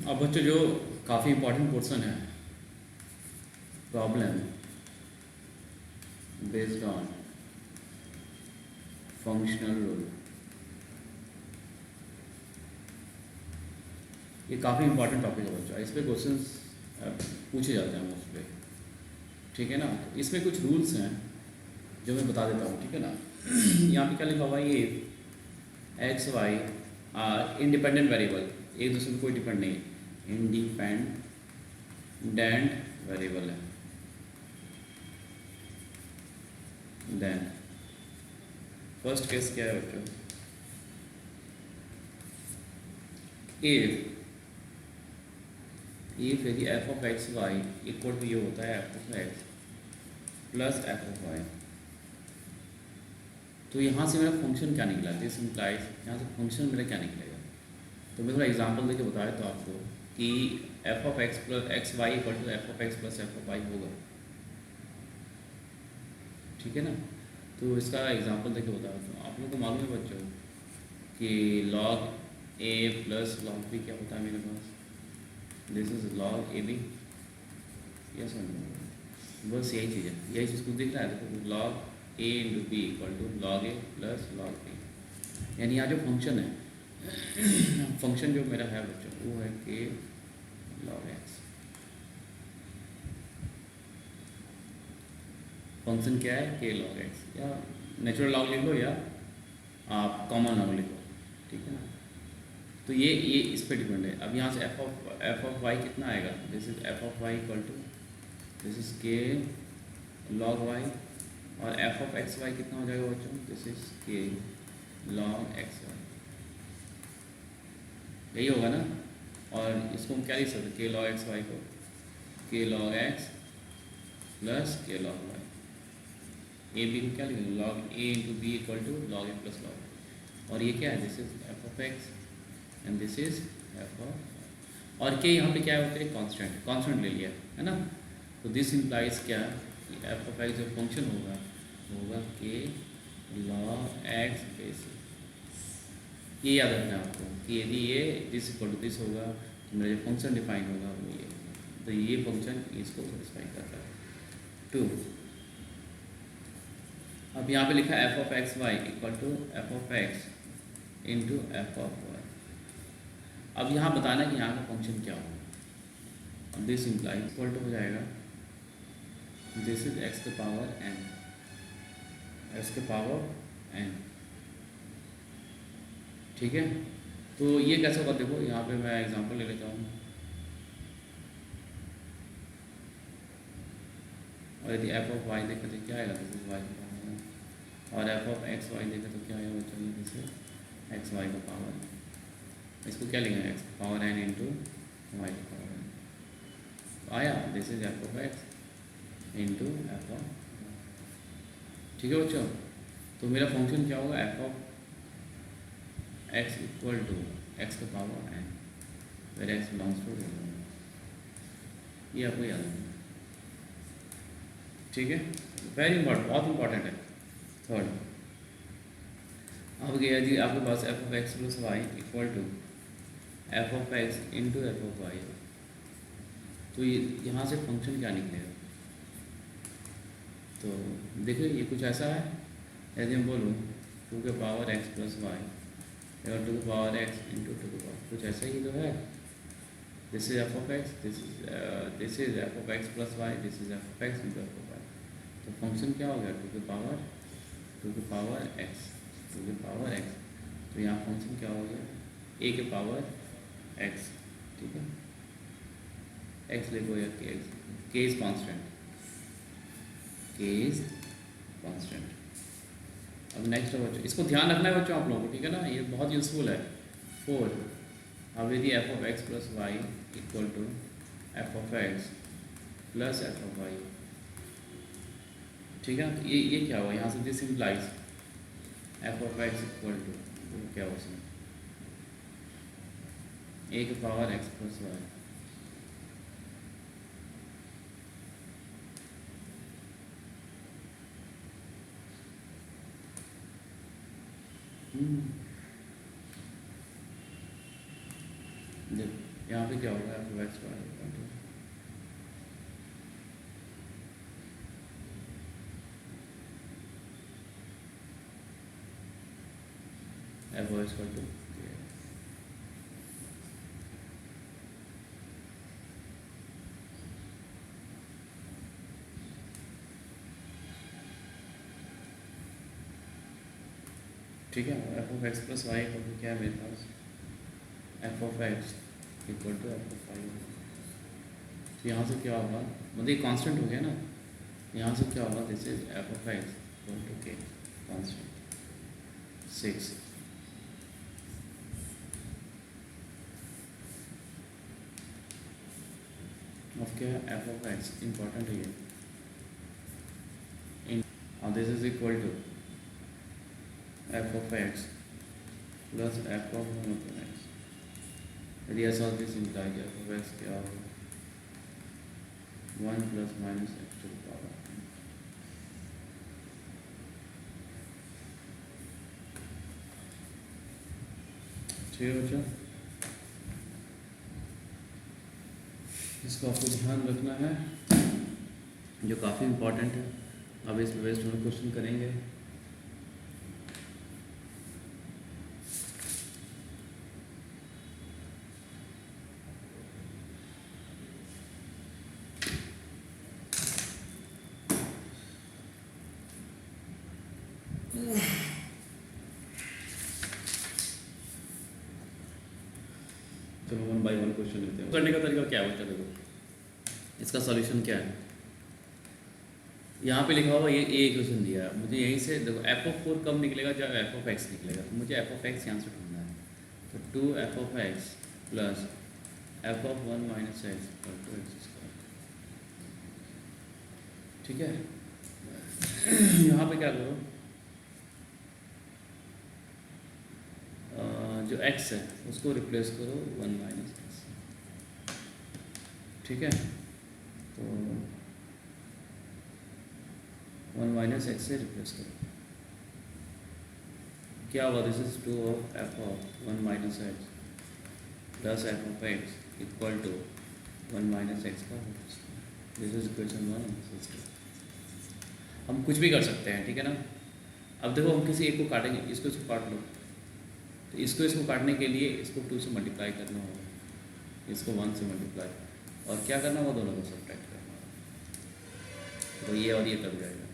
अब बच्चों जो काफ़ी इंपॉर्टेंट पोर्शन है, problem based on functional rule, ये काफ़ी इंपॉर्टेंट टॉपिक है बच्चों। इस पर क्वेश्चंस पूछे जाते हैं उस पर, ठीक है ना। तो इसमें कुछ रूल्स हैं जो मैं बता देता हूँ, ठीक है ना। यहाँ पे क्या लिखा हुआ है, ये X Y are independent variable, एक दूसरे में कोई डिपेंड नहीं, इंडिपेंडेंट वेरिएबल है। देन फर्स्ट केस क्या है बच्चों, इफ यदि F of x Y equal to ये होता है F of x plus F of Y, तो यहाँ से मेरा फंक्शन क्या निकला, दिस इम्प्लाइज यहाँ से फंक्शन मेरा क्या निकलेगा। तो मैं थोड़ा एग्जांपल देके बताया तो आपको कि F of x plus X Y equal to F of x plus F of Y होगा, ठीक है ना। तो इसका एग्जांपल देके बताया तो आप लोगों को मालूम है बच्चों कि log a plus log b क्या होता है मेरे पास, this is log a b, yes और नो, बस यही चीज़ है, यही चीज़ कुछ दिख रहा है। देखो log a into B equal to log a plus log b, यानी यहाँ जो फंक्शन है फंक्शन जो मेरा है बच्चों वो है k log x। फंक्शन क्या है, k log x, या नेचुरल लॉग लिख लो या आप कॉमन लॉग लिखो, ठीक है ना। तो ये इस पे डिपेंड है। अब यहाँ से एफ ऑफ वाई कितना आएगा, this is F of Y equal to this is K log Y, और एफ ऑफ एक्स वाई कितना हो जाएगा बच्चों, this is K log X Y, यही होगा ना। और इसको हम क्या लिख सकते, के लॉग एक्स वाई को K log X plus K log Y, A B को क्या लिखेंगे, log A into B equal to log A plus log, और ये क्या है, this is F of X and this is F of, और के यहाँ पे क्या होते हैं, कांस्टेंट ले लिया है ना। तो दिस इम्प्लाइज क्या, एफ ऑफ एक्स जो फंक्शन होगा होगा के लॉग एक्स बेसिस। ये याद रखना है आपको कि यदि ये दिस इक्वल टू दिस होगा तो मेरा जो फंक्शन डिफाइन होगा वो ये होगा, तो ये फंक्शन इसको सेटिस्फाई करता है। 2, अब यहाँ पे लिखा है F of x Y equal to F of x into F of Y. अब यहाँ बताना कि यहाँ का फंक्शन क्या होगा। अब दिस इम्प्लाइज इक्वल टू हो जाएगा दिस इज एक्स के पावर एन, एक्स के पावर एन, ठीक है। तो ये कैसे होगा, देखो यहाँ पे मैं एग्जांपल ले लेता हूँ, और यदि एफ ऑफ वाई देखें तो क्या आएगा, दिस इज वाई का पावर, और एफ ऑफ एक्स वाई देखें तो क्या आएगा बच्चों, दिस इज एक्स वाई का पावर, इसको क्या लिखेंगे, x power n into y का पावर एन, तो आया this is F of x into F of, ठीक है बच्चों। तो मेरा फंक्शन क्या होगा, f of x equal to x का power n, where x belongs to, ये आपको याद रखना, ठीक है। वेरी इंपॉर्टेंट, बहुत इंपॉर्टेंट है। थर्ड, अब यदि आपके पास f of x plus Y equal to F of x into F of Y, तो ये यहाँ से फंक्शन क्या निकलेगा, तो देखिए ये कुछ ऐसा है, यदि हम बोलूँ टू के पावर एक्स प्लस वाई और टू के पावर एक्स इंटू टू के पावर, कुछ ऐसा ही तो है, this is F of X, this is F of x plus Y, this is F of x into F of Y. तो function क्या हो गया, टू के पावर एक्स, टू के पावर एक्स, तो यहाँ फंक्शन क्या हो गया, ए के पावर एक्स, ठीक है। एक्स लिखो या के एक्स, के इज कॉन्स्टेंट, के इज कॉन्स्टेंट। अब नेक्स्ट है बच्चों, इसको ध्यान रखना है बच्चों आप लोगों को, ठीक है ना, ये बहुत यूजफुल है। 4, अब यदि F of x plus Y equal to F of x plus F of Y, ठीक है, तो ये क्या हुआ, यहाँ से this implies F of x equal to क्या हो उसमें ए के पावर एक्स प्लस वाई, यहाँ पे क्या होगा f of x y f of x two ठीक है। F of x plus Y equal to क्या है मेरे पास f of x equal to F of Y. तो यहाँ से क्या होगा मतलब ये कांस्टेंट हो गया ना, यहाँ से क्या होगा this is F of x equal to K constant 6 of क्या एफ ऑफ एक्स इंपॉर्टेंट है ये and this is equal to f of x plus f of 1 upon x. यदि ऐसा हो this implies f of x क्या होगा 1 plus minus x to the power. ठीक है बच्चों, इसको आपको ध्यान रखना है जो काफ़ी इम्पोर्टेंट है। अब इस बेस्ड हम क्वेश्चन करेंगे। चलो 1 बाय 1 क्वेश्चन लेते हैं। करने का तरीका क्या है बच्चा, देखो इसका सॉल्यूशन क्या है। यहाँ पे लिखा हुआ ये ए इक्वेशन दिया है, मुझे यहीं से देखो एफ ऑफ 4 कब निकलेगा जब एफ ऑफ एक्स निकलेगा, तो मुझे एफ ऑफ एक्स यहाँ से ढूंढना है। तो 2 F of x plus F of 1 minus X equal to X square. ठीक है, यहाँ पे क्या करो जो x है उसको रिप्लेस करो 1 माइनस एक्स। ठीक है, तो 1 माइनस एक्स से रिप्लेस करो, क्या होगा this is 2 of f of 1 minus x plus F of x equal to 1 minus x का whole square. This is equation 1 this is 2। हम कुछ भी कर सकते हैं, ठीक है ना। अब देखो हम किसी एक को काटेंगे, इसको इसको काट लो, तो इसको काटने के लिए इसको 2 से मल्टीप्लाई करना होगा, इसको 1 से मल्टीप्लाई, और क्या करना होगा दोनों को सब्ट्रैक्ट करना होगा, तो ये और ये कट जाएगा,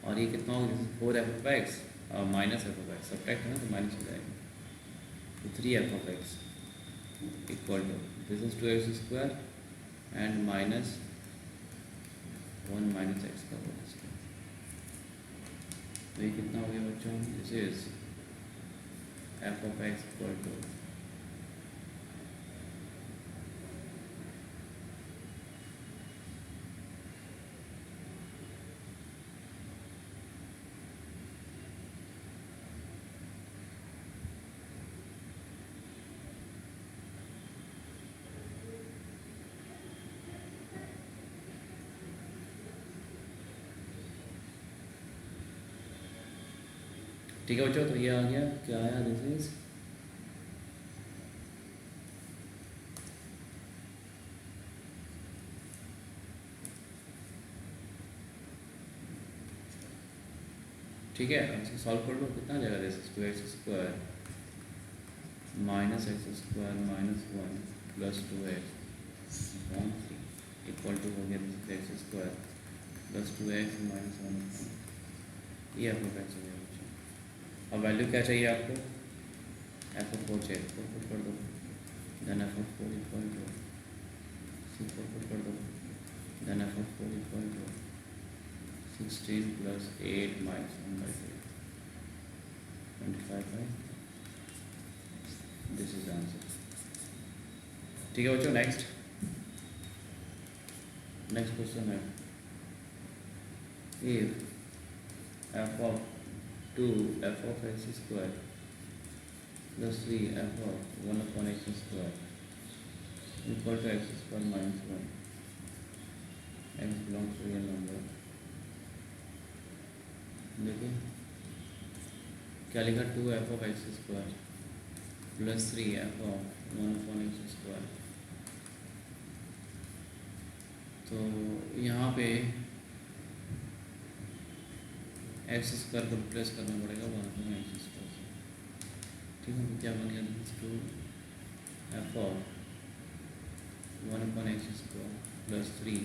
और ये कितना होगा 4 एफ ऑफ एक्स और minus F of X subtract है ना, तो माइनस हो जाएगा, तो 3 F of x equal to this is 2x square and minus 1 minus x का होल स्क्वायर। तो ये कितना हो गया बच्चों, this is F of x equal to ठीक है बच्चों, तो ये आ गया, क्या आया दिस इज ठीक है। इसको सॉल्व कर लो, कितना आ जाएगा this is 2x square minus X square minus 1 plus 2x equal to हो गया this is X square plus 2x minus 1, ये एफ ऑफ एक्स हो गया बच्चों। अब वैल्यू क्या चाहिए आपको, एफ ऑफ 4 चाहिए, 4 पुट कर दो, then F of 4 equal to 6 put कर दो, then F of 4 equal to 16 plus 8 minus 1 by 25 है, दिस इज आंसर। ठीक है बच्चों, नेक्स्ट क्वेश्चन है, if F of 2 F of X square plus 3 F of 1 upon X square equal to X square minus 1, X belongs to real number. देखिए क्या लिखा, 2 F of X square plus 3 F of 1/x²। तो यहाँ पे x² को replace करना पड़ेगा 1/x²। ठीक है, तो क्या बन गया, this 2 F of 1/x² plus 3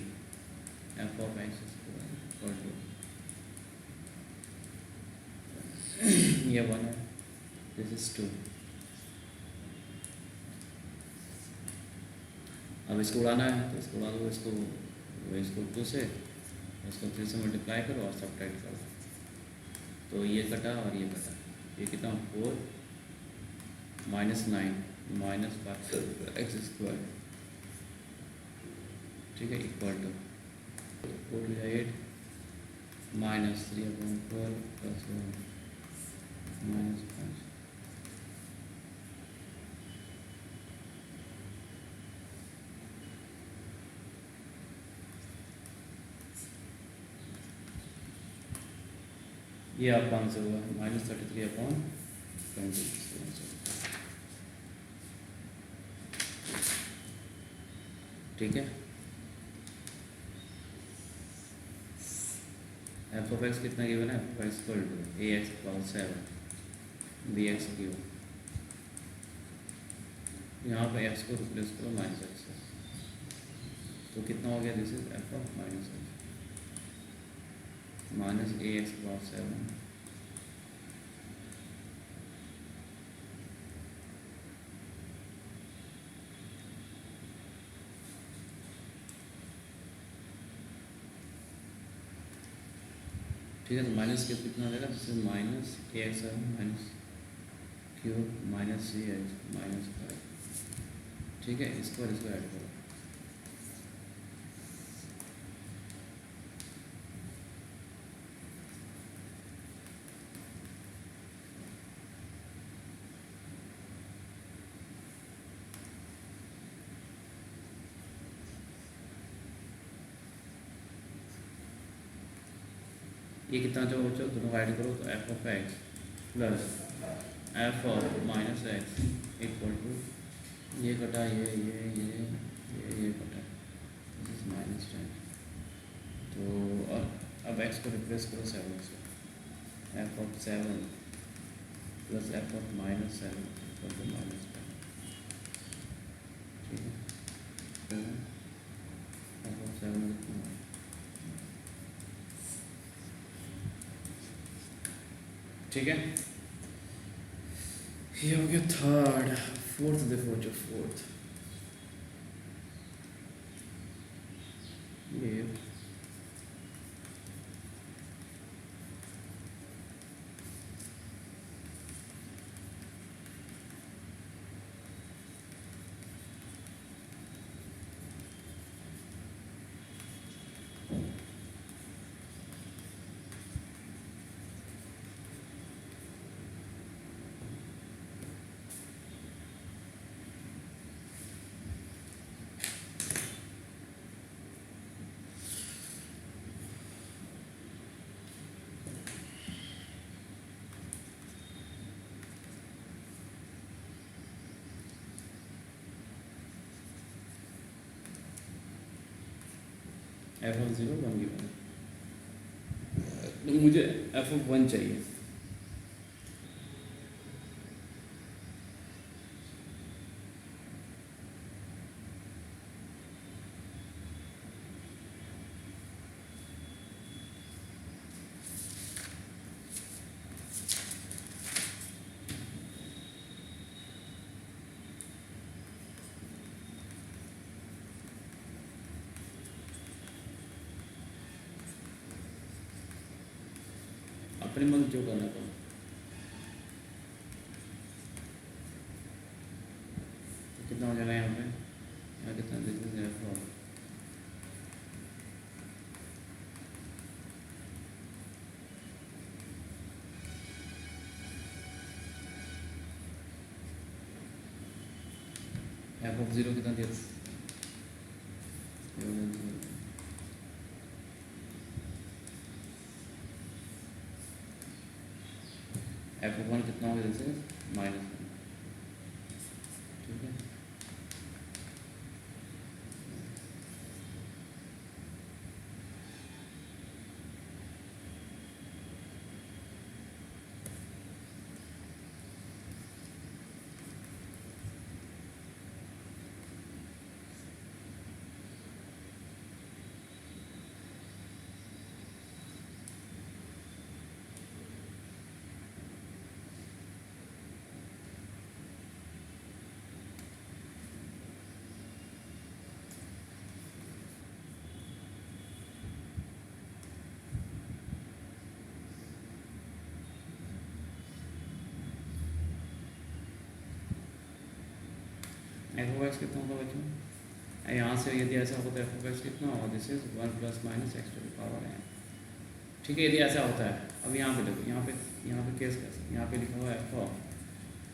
F of x² equal to ये 1 है, दिस इज 2। अब इसको उड़ाना है, तो इसको उड़ा दो, इसको 2 से, इसको 3 से मल्टीप्लाई करो और सब्ट्रैक्ट करो, तो ये कटा और ये कटा, ये कितना 4 -9 -5x²। ठीक है, इक्वल टू 4 to 8 -3/4 प्लस 1 -5। ये आपका आंसर हुआ -33/20। ठीक है, एफ ऑफ एक्स कितना गिवन है, F equal to ax + 7 bx³। यहाँ पर एक्स को रिप्लेस करो -x, तो कितना हो गया, this is F of -x -ax + 7 ठीक है, तो माइनस क्यूब कितना देगा, जैसे -ax -क्यूब -cx -5। ठीक है, इसको और इसको ऐड करो, ये कितना जो दोनों ऐड करो, तो F of x plus F of -x equal to ये कटा ये कटा, दिस इज -10। तो अब x को रिप्लेस करो 7 से, F of 7 plus F of -7 equal to -10। ठीक है, एफ ऑफ 7 कितना, ठीक है, ये हो गया थर्ड। फोर्थ देखो, जो फोर्थ ये एफ ऑफ 0 1 गिवन, तो मुझे एफ ऑफ 1 चाहिए। अपने मन जो करना पड़ा, कितना हो जाएगा यहाँ पे, यहाँ कितना this F of f of 0 कितना दिया, एफ ऑफ 1 कितना होगा, जैसे -1। एफ ऑफ एक्स कितना होगा बच्चों? यहाँ से यदि ऐसा होता है एफ ऑफ एक्स कितना होगा? This is 1 plus minus X to the power n। ठीक है, यदि ऐसा होता है, अब यहाँ पे देखो, यहाँ पे केस कैसे, यहाँ पे लिखा हुआ F of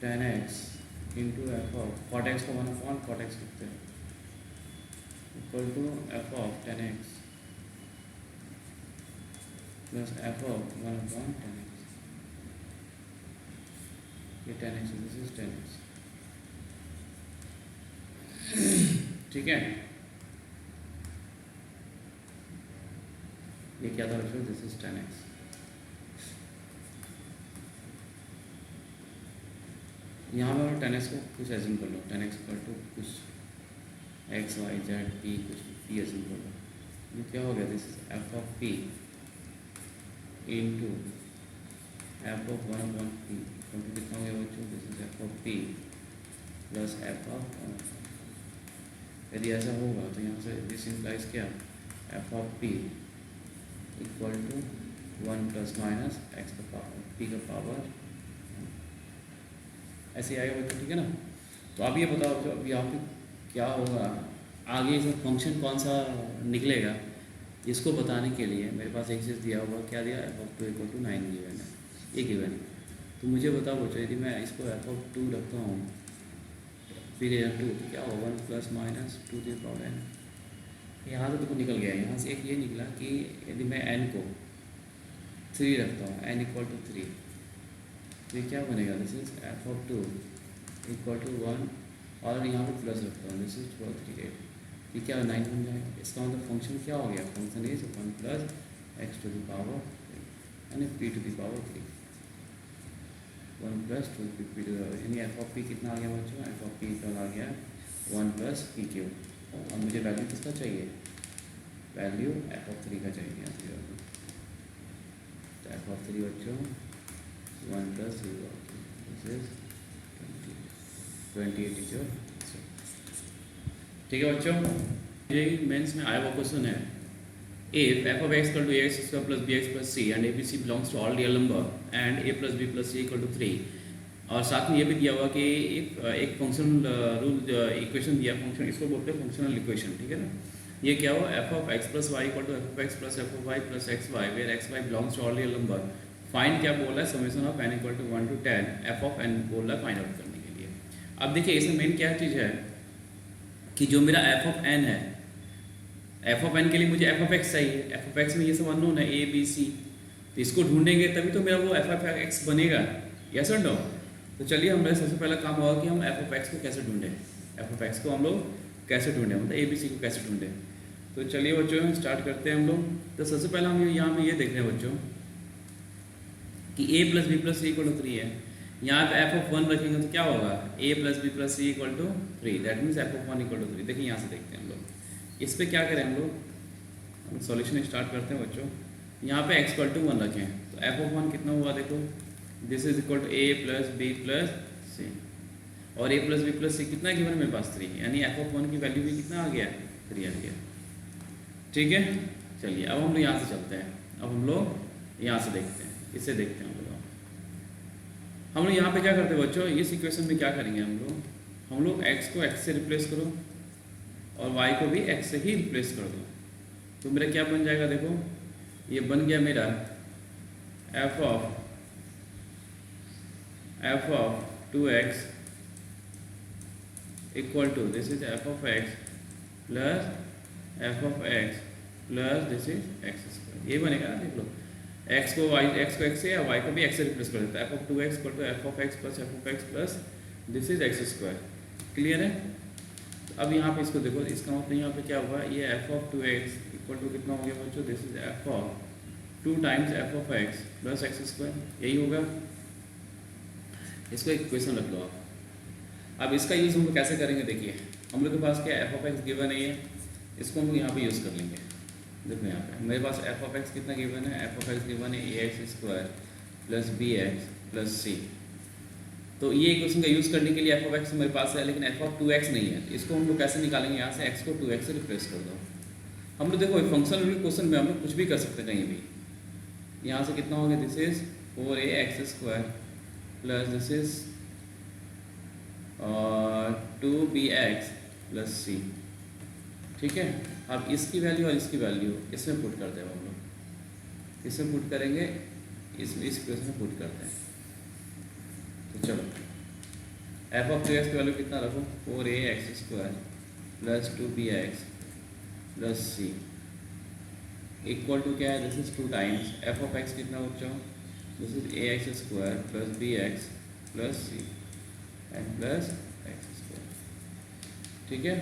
tan x into F of cot X को 1 कॉट एक्स लिखते हैं equal to F of tan x plus F of 1 tan x। ये tan x, this is tan x। ठीक है, ये क्या था बच्चों? This is tan x। यहाँ पर tan x को कुछ एज्यूम कर लो, tan x इक्वल टू कुछ x y z p, कुछ p एज्यूम कर लो। ये क्या हो गया? This is F of p into F of 1 upon p equal to कितना हो गया बच्चों? This is F of p plus F of 1। यदि ऐसा होगा तो यहाँ से दिस इम्प्लाइज क्या? F of p equal to 1 plus minus x का पावर p का पावर, ऐसे आएगा बच्चों। ठीक है ना? तो आप ये बताओ जो अब यहाँ पे क्या होगा आगे, इसका फंक्शन कौन सा निकलेगा, इसको बताने के लिए मेरे पास एक चीज़ दिया हुआ, क्या दिया? F of 2 equal to 9 given है, ये गिवन है। तो मुझे बताओ बच्चों, यदि मैं इसको एफ ऑफ 2 रखता हूँ फिर 2 तो क्या होगा? 1 plus minus 2 the power n। यहाँ से तो निकल गया, यहाँ से एक ये निकला कि यदि मैं n को 3 रखता हूँ, n इक्वल टू 3, तो ये क्या बनेगा? This is F of 2 equal to 1 और यहाँ पे प्लस रखता हूँ, दिस इज 1238। ये क्या 9 बन जाएगा? इसका मतलब फंक्शन क्या हो गया? Function is 1 plus X to the power यानी p to the power 3, 1 plus 2 p to the power, यानी एफ ऑफ p कितना आ गया बच्चों? एफ ऑफ p का आ गया 1 प्लस p क्यूब। और मुझे वैल्यू किसका चाहिए? वैल्यू एफ ऑफ 3 का चाहिए। तो एफ ऑफ 3 बच्चों 1 plus 0, this is 28 is your. ठीक है बच्चों, ये मेंस में आया हुआ क्वेश्चन है, if f of x equal to ax square plus bx plus c and abc belongs to all real number and a plus b plus c equal to 3, और साथ में ये भी दिया हुआ कि एक फंक्शन रूल इक्वेशन दिया, फंक्शन इसको बोलते हैं फंक्शनल इक्वेशन। ठीक है ना? ये क्या हुआ? f of x plus y equal to f of x plus f of y plus xy where xy belongs to all real number, find क्या बोल रहा है? Summation of n equal to 1 to 10 f of n बोल रहा है find out करने के लिए। अब देखिए इसमें मेन क्या चीज़ है कि जो मेरा f of n है, f of n के लिए मुझे f of x चाहिए। f of x में ये सब अननोन है a b c, तो इसको ढूंढेंगे तभी तो मेरा वो f of x बनेगा। यस और नो? तो चलिए हमारा सबसे पहला काम होगा कि हम f of x को कैसे ढूंढें, f of x को हम लोग कैसे ढूंढें, मतलब a b c को कैसे ढूंढें। तो चलिए बच्चों स्टार्ट करते हैं हम लोग। तो सबसे पहले हम यहाँ में ये देख रहे हैं बच्चों कि a plus b plus c equal to 3 है। यहाँ पे f ऑफ 1 रखेंगे तो क्या होगा? a plus b plus c equal to 3, that means f of 1 equal to 3। देखिए यहाँ से देखते हैं हम लोग, इस पर क्या करें हम लोग, सॉल्यूशन स्टार्ट करते हैं बच्चों। यहाँ पे x इक्वल टू 1 रखें तो f ऑफ 1 कितना हुआ? देखो this is equal to a plus b plus c, और a plus b plus c कितना गिवन मेरे पास? 3, यानी f ऑफ 1 की वैल्यू भी कितना आ गया? 3 आ गया। ठीक है, चलिए अब हम लोग यहाँ से चलते हैं, अब हम लोग यहाँ से देखते हैं, इससे देखते हैं हम लोग यहाँ पे क्या करते हैं बच्चों, इस इक्वेशन में क्या करेंगे हम लोग x को x से रिप्लेस करो और y को भी x से ही रिप्लेस कर दो, तो मेरा क्या बन जाएगा? देखो ये बन गया मेरा f of 2x equal to this is f of x plus f of x plus this is x square. ये बनेगा ना, देख लो x को x से या y को भी x से रिप्लेस कर देता है। f of 2x equal to f of x plus f of x plus this is x square. Clear है? तो अब यहाँ पे इसको देखो, इसका मतलब यहाँ पे क्या हुआ? ये f of 2x equal to कितना हो गया बच्चों? This is f of 2 times f of x plus x square, यही होगा। इसको एक इक्वेशन रख लो आप। अब इसका यूज़ हम लोग कैसे करेंगे? देखिए हम लोग के पास क्या f of x गिवन है, ये इसको हम लोग यहाँ पे यूज़ कर लेंगे। देखो यहाँ पे मेरे पास f of x कितना गिवन है? f of x गिवन है ax square plus bx plus c। तो ये इक्वेशन का यूज़ करने के लिए f of x मेरे पास है, लेकिन f of 2x नहीं है। इसको हम लोग कैसे निकालेंगे? यहाँ से x को 2x से रिप्लेस कर दो। हम लोग देखो फंक्शनल क्वेश्चन में हम लोग कुछ भी कर सकते हैं कहीं भी। यहाँ से कितना हो गया? This is 4ax square plus this is और 2bx प्लस सी, ठीक है। अब इसकी वैल्यू और इसकी वैल्यू इसमें पुट करते हैं हम लोग, इसमें पुट करेंगे, इसमें इस इक्वेशन में पुट करते हैं। तो चलो एफ ऑफ 2x की वैल्यू कितना रखो, 4ax² plus 2bx plus c equal to क्या है, this is 2 times f of x कितना बच्चों, this is ax² plus bx plus c and plus x², ठीक है।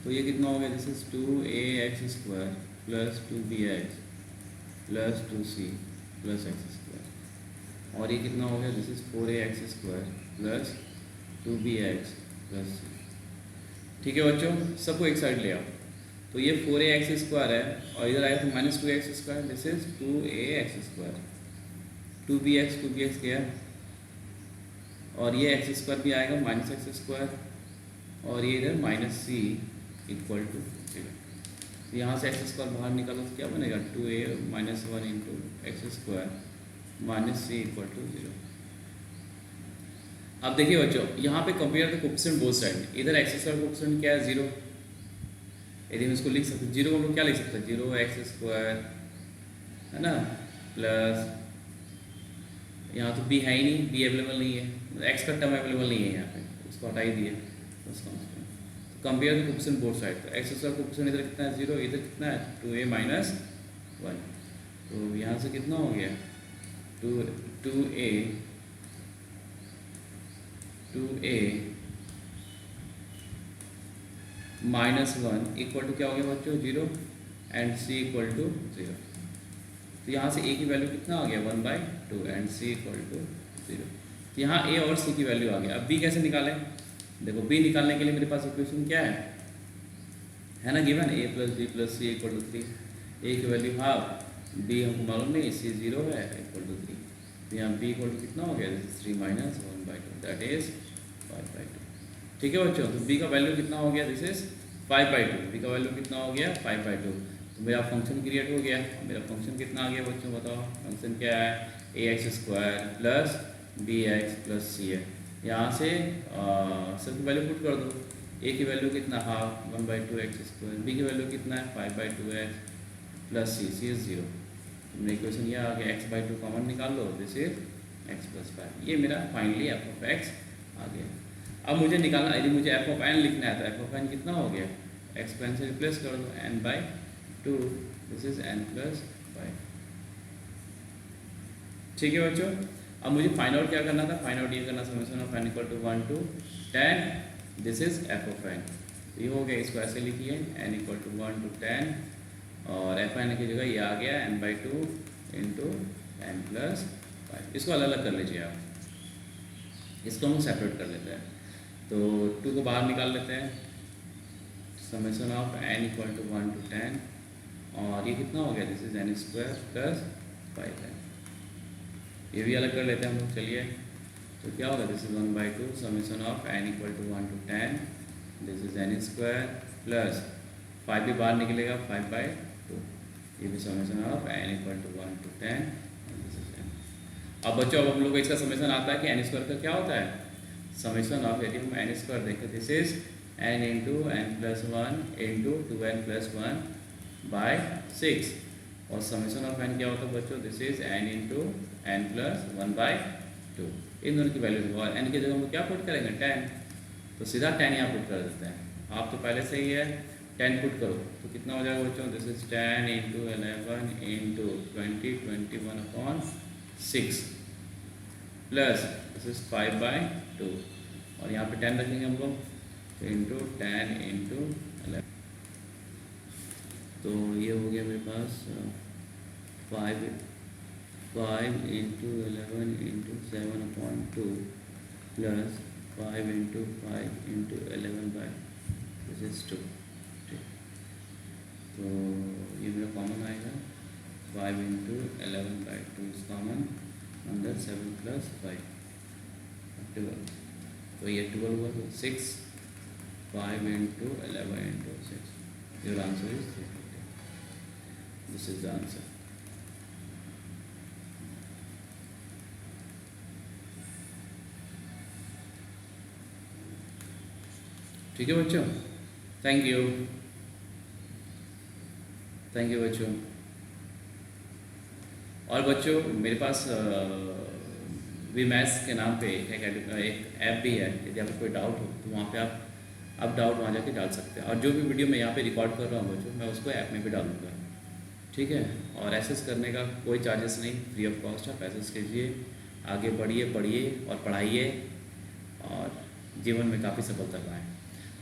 तो ये कितना हो गया, this is 2ax² plus 2bx plus 2c plus x², और ये कितना हो गया, this is 4ax² plus 2bx plus c, ठीक है बच्चों। सबको एक साइड ले आओ, तो ये 4ax² है और इधर आएगा तो -2x², this is 2ax², 2bx गया और ये x² भी आएगा -x², और ये इधर -c इक्वल टू 0। तो यहाँ से x² बाहर निकालो तो क्या बनेगा, 2a - 1 into x² minus c equal to 0। अब देखिए बच्चों, यहाँ पे compare the coefficient both side, इधर x² कोएफिशिएंट क्या है, 0। यदि हम इसको लिख सकते हैं 0 को हम लोग क्या लिख सकते हैं, 0x² है ना, प्लस यहाँ तो b है ही नहीं, b अवेलेबल नहीं है, x का टर्म अवेलेबल नहीं है यहाँ पे, उसको हटा ही दिए। तो compare the coefficient both side, तो x² कोएफिशिएंट इधर कितना है, 0, इधर कितना है 2a - 1, तो यहाँ से कितना हो गया 2a -1 इक्वल टू क्या हो गया बच्चों, 0 एंड c इक्वल टू 0। तो यहाँ से a की वैल्यू कितना आ गया, 1/2 एंड c इक्वल टू 0। तो यहाँ a और c की वैल्यू आ गया। अब b कैसे निकालें, देखो b निकालने के लिए मेरे पास इक्वेशन क्या है ना, given a plus b plus c equal to 3। a की वैल्यू हाफ, b हमको मालूम नहीं, c 0 है इक्वल टू 3। तो यहाँ b इक्वल टू कितना हो गया, 3 - 1/2 दैट इज 5/2, ठीक है बच्चों। तो b का वैल्यू कितना हो गया, दिस इज 5/2, b का वैल्यू कितना हो गया 5/2। तो मेरा फंक्शन क्रिएट हो गया। मेरा फंक्शन कितना आ गया बच्चों, बताओ फंक्शन क्या है, ax² plus bx plus c है। यहाँ से सबकी वैल्यू पुट कर दो, a की वैल्यू कितना हाफ 1/2x², b की वैल्यू कितना है 5/2x प्लस c इज 0। मेरा इक्वेशन ये आ गया, x/2 कॉमन निकाल लो, दिस इज x + 5। ये मेरा फाइनली एफ ऑफ एक्स आ गया। अब मुझे निकालना, यदि मुझे एफ ऑफ n लिखना है तो एफ ऑफ n कितना हो गया, x को n से रिप्लेस कर दो, n/2, दिस इज n + 5, ठीक है बच्चों। अब मुझे फाइंड आउट क्या करना था, फाइंड आउट ये करना, summation of n equal to 1 to 10, this is F of n। तो ये हो गया, इसको ऐसे लिखिए n इक्वल टू 1 to 10, और एफ एन की जगह ये आ गया n/2 इंटू n + 5। इसको अलग अलग कर लीजिए आप, इसको हम सेपरेट कर लेते हैं। तो 2 को बाहर निकाल लेते हैं, summation of n equal to 1 to 10, और ये कितना हो गया, this is n² plus 5n। ये भी अलग कर लेते हैं हम लोग, चलिए। तो क्या होगा, this is 1/2 summation of n equal to 1 to 10, this is n² plus 5 भी बाहर निकलेगा 5/2, ये भी summation of n equal to 1 to 10, this is n। अब बच्चों, अब हम लोग को इसका समेशन आता है कि n² का क्या होता है, समेशन ऑफ, यदि हम n² देखें, this is n into n + 1 into 2n + 1/6, और समेशन ऑफ n क्या होता है बच्चों, this is n into n + 1/2। इन दोनों की वैल्यू देखो, और n की जगह हम क्या पुट करेंगे, 10, तो सीधा 10 यहाँ पुट कर देते हैं। आप तो पहले से ही है, 10 पुट करो तो कितना हो जाएगा बच्चों, this is 10 into 11 into 20 21/6 plus this is 5/2, और यहाँ पे 10 रखेंगे हम लोग, तो इंटू 10 इंटू 11, तो ये हो गया मेरे पास 5 into 11 into 7/2 plus 5 into 5 into 11/2, तो ये मेरा कॉमन आएगा, 5 इंटू 11/2 इज कॉमन, अंदर 7 + 5 12, तो ये 12 हुआ, तो 6, 5 into 11 into 6, your answer is 350। This is the answer. ठीक है बच्चों, थैंक यू बच्चों। और बच्चों मेरे पास वी मैथ्स के नाम पे एक ऐप भी है, यदि आपको कोई डाउट हो तो वहाँ पे आप डाउट वहाँ जाके डाल सकते हैं। और जो भी वीडियो मैं यहाँ पे रिकॉर्ड कर रहा हूँ बच्चों, मैं उसको ऐप में भी डालूँगा, ठीक है। और एक्सेस करने का कोई चार्जेस नहीं, फ्री ऑफ कॉस्ट आप एक्सेस कीजिए, आगे बढ़िए, पढ़िए और पढ़ाइए और जीवन में काफ़ी सफलता पाएँ।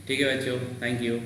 ठीक है बच्चों, थैंक यू।